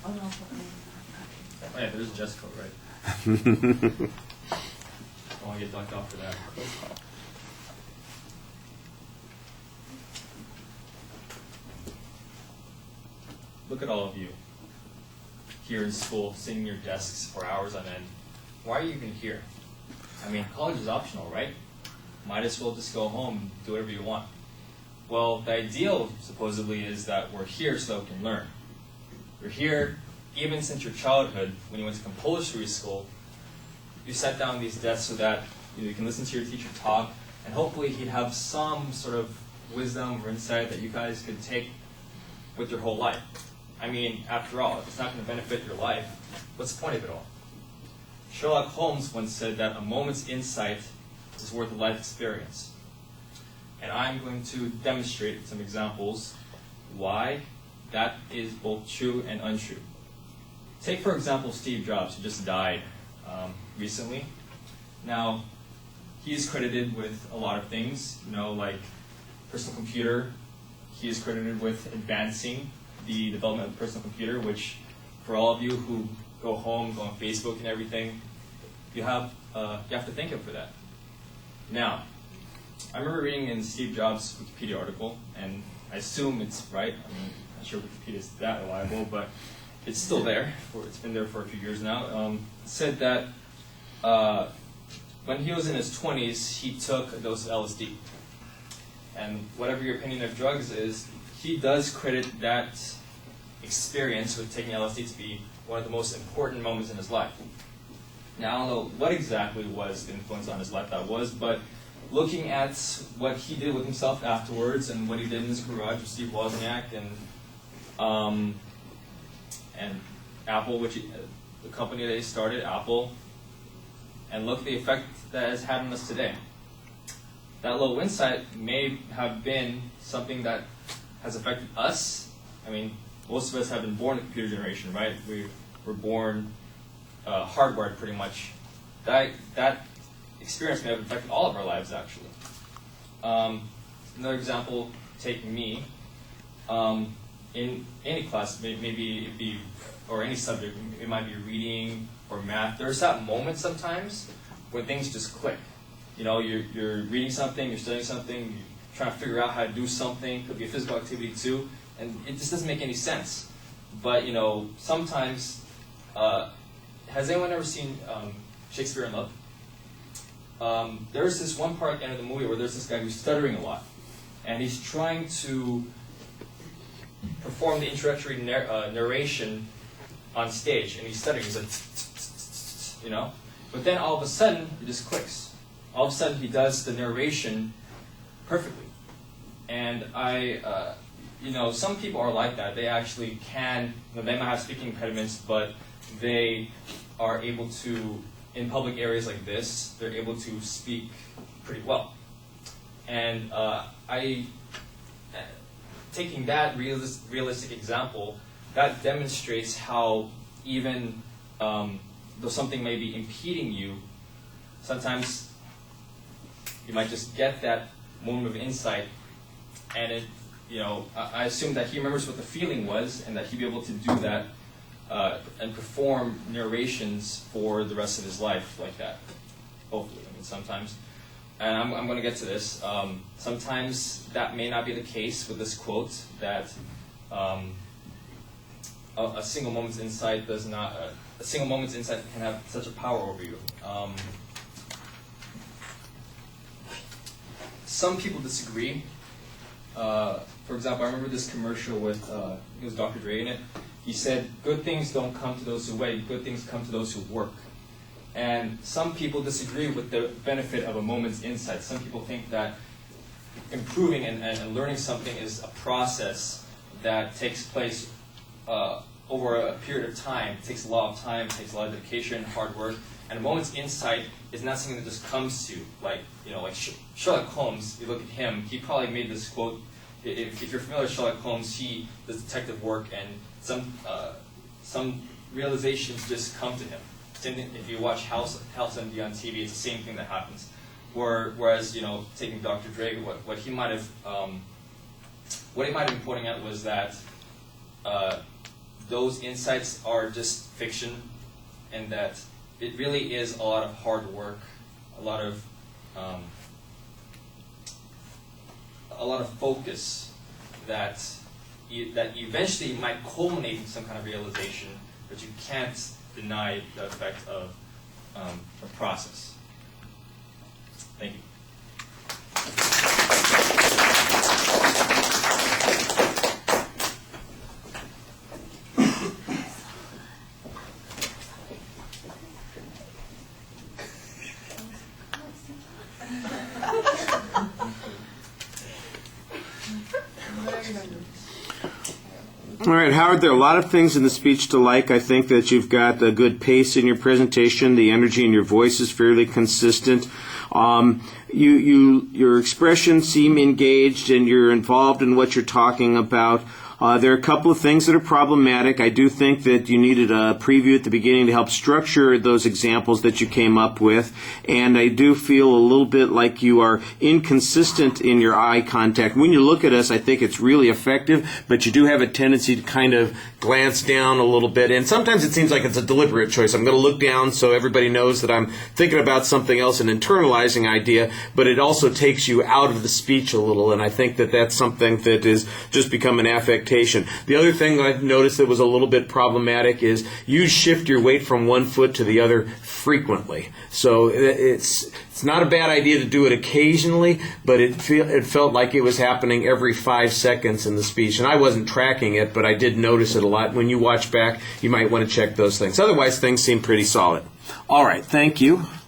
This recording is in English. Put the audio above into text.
Oh yeah, there's Jessica, right? I want to get dunked off for that. Look at all of you here in school, sitting in your desks for hours on end. Why are you even here? I mean, college is optional, right? Might as well just go home and do whatever you want. Well, the ideal, supposedly, is that we're here so we can learn. We're here even since your childhood, when you went to compulsory school. You sat down at these desks so that you can listen to your teacher talk, and hopefully he'd have some sort of wisdom or insight that you guys could take with your whole life. I mean, after all, if it's not going to benefit your life, what's the point of it all? Sherlock Holmes once said that a moment's insight is worth a life experience. And I'm going to demonstrate some examples why that is both true and untrue. Take, for example, Steve Jobs, who just died recently. Now, he is credited with a lot of things, like personal computer. He is credited with advancing the development of the personal computer, which, for all of you who go home, go on Facebook and everything, you have to thank him for that. Now, I remember reading in Steve Jobs' Wikipedia article, and I assume it's right. I mean, I'm not sure Wikipedia is that reliable, but it's still there. It's been there for a few years now. It said that when he was in his 20s, he took a dose of LSD. And whatever your opinion of drugs is, he does credit that experience with taking LSD to be one of the most important moments in his life. Now, I don't know what exactly was the influence on his life that was, but looking at what he did with himself afterwards and what he did in his garage with Steve Wozniak and Apple, the company that he started, Apple, and look at the effect that has had on us today. That little insight may have been something that has affected us. I mean, most of us have been born in the computer generation, right? We were born hardwired pretty much. That experience may have affected all of our lives, actually. Another example, take me. In any class, maybe it'd be, or any subject, it might be reading or math. There's that moment sometimes when things just click. You're reading something, you're studying something, you're trying to figure out how to do something. Could be a physical activity too, and it just doesn't make any sense. But sometimes, has anyone ever seen Shakespeare in Love? There's this one part at the end of the movie where there's this guy who's stuttering a lot, and he's trying to perform the introductory narration on stage, and he's stuttering. He's like, But then all of a sudden, it just clicks. All of a sudden, he does the narration perfectly. And some people are like that. They actually can, they might have speaking impediments, but they are able to, in public areas like this, they're able to speak pretty well. And taking that realistic example, that demonstrates how even though something may be impeding you, sometimes you might just get that moment of insight, and I assume that he remembers what the feeling was, and that he'd be able to do that and perform narrations for the rest of his life like that. Hopefully, sometimes. And I'm going to get to this. Sometimes that may not be the case with this quote, that a single moment's insight does not. A single moment's insight can have such a power over you. Some people disagree. For example, I remember this commercial with it was Dr. Dre in it. He said, "Good things don't come to those who wait. Good things come to those who work." And some people disagree with the benefit of a moment's insight. Some people think that improving and learning something is a process that takes place over a period of time. It takes a lot of time, it takes a lot of dedication, hard work. And a moment's insight is not something that just comes to you. Like Sherlock Holmes, you look at him, he probably made this quote. If you're familiar with Sherlock Holmes, he does detective work, and some realizations just come to him. Same thing, if you watch House MD on TV, it's the same thing that happens. Whereas, taking Dr. Dre, what he might have been pointing out was that those insights are just fiction, and that it really is a lot of hard work, a lot of focus that eventually might culminate in some kind of realization, but you can't deny the effect of the process. Thank you. All right, Howard, there are a lot of things in the speech to like. I think that you've got a good pace in your presentation. The energy in your voice is fairly consistent. Your expressions seem engaged, and you're involved in what you're talking about. There are a couple of things that are problematic. I do think that you needed a preview at the beginning to help structure those examples that you came up with. And I do feel a little bit like you are inconsistent in your eye contact. When you look at us, I think it's really effective, but you do have a tendency to kind of glance down a little bit. And sometimes it seems like it's a deliberate choice. I'm going to look down so everybody knows that I'm thinking about something else, an internalizing idea, but it also takes you out of the speech a little. And I think that that's something that is just become an affectation. The other thing I've noticed that was a little bit problematic is you shift your weight from one foot to the other frequently. So it's not a bad idea to do it occasionally, but it felt like it was happening every 5 seconds in the speech. And I wasn't tracking it, but I did notice it a lot. When you watch back, you might want to check those things. Otherwise, things seem pretty solid. All right, thank you.